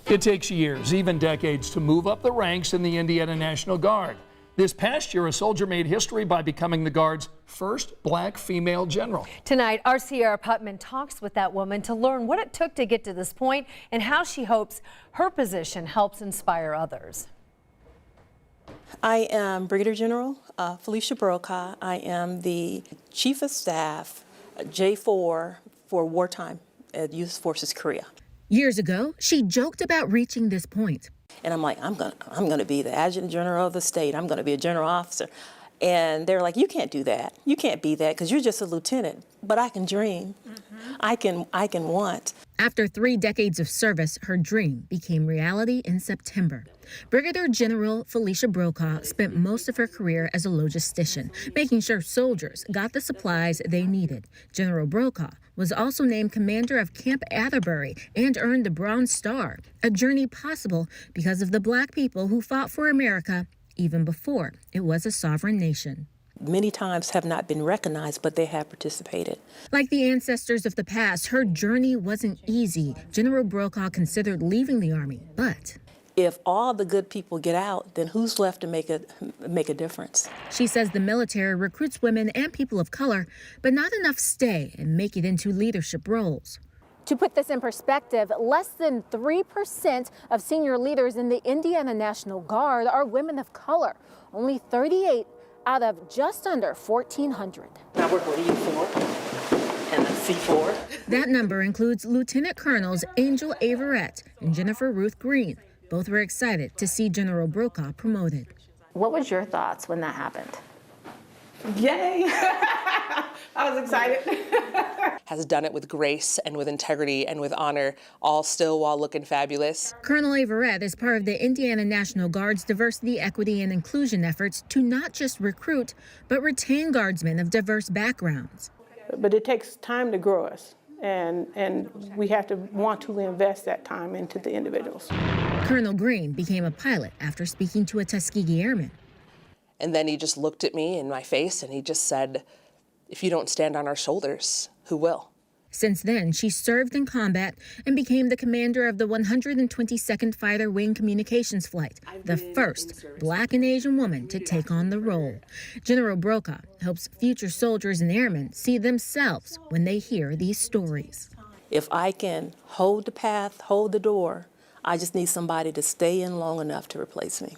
It takes years, even decades, to move up the ranks in the Indiana National Guard. This past year, a soldier made history by becoming the Guard's first black female general. Tonight, our Sierra Putman talks with that woman to learn what it took to get to this point and how she hopes her position helps inspire others. I am Brigadier General Felicia Brokaw. I am the Chief of Staff, J4 for wartime at U.S. Forces Korea. Years ago, she joked about reaching this point. And I'm like, I'm gonna be the Adjutant General of the state. I'm gonna be a general officer. And they're like, you can't do that. You can't be that because you're just a lieutenant. But I can dream. I can want. After 3 decades of service, her dream became reality in September. Brigadier General Felicia Brokaw spent most of her career as a logistician, making sure soldiers got the supplies they needed. General Brokaw was also named commander of Camp Atterbury and earned the Bronze Star, a journey possible because of the black people who fought for America even before it was a sovereign nation. Many times have not been recognized, but they have participated. Like the ancestors of the past, her journey wasn't easy. General Brokaw considered leaving the Army, but if all the good people get out, then who's left to make a difference? She says the military recruits women and people of color, but not enough stay and make it into leadership roles. To put this in perspective, less than 3% of senior leaders in the Indiana National Guard are women of color. Only 38 out of just under 1,400. I work with U4 and C4. That number includes Lieutenant Colonels Angel Averett and Jennifer Ruth Green. Both were excited to see General Brokaw promoted. What was your thoughts when that happened? Yay! I was excited. Has done it with grace and with integrity and with honor, all still while looking fabulous. Colonel Averett is part of the Indiana National Guard's diversity, equity, and inclusion efforts to not just recruit, but retain guardsmen of diverse backgrounds. But it takes time to grow us, and we have to want to invest that time into the individuals. Colonel Green became a pilot after speaking to a Tuskegee airman. And then he just looked at me in my face and he just said, if you don't stand on our shoulders, who will? Since then, she served in combat and became the commander of the 122nd Fighter Wing Communications Flight, the first black and Asian woman to take on the role. General Brokaw hopes future soldiers and airmen see themselves when they hear these stories. If I can hold the path, hold the door, I just need somebody to stay in long enough to replace me.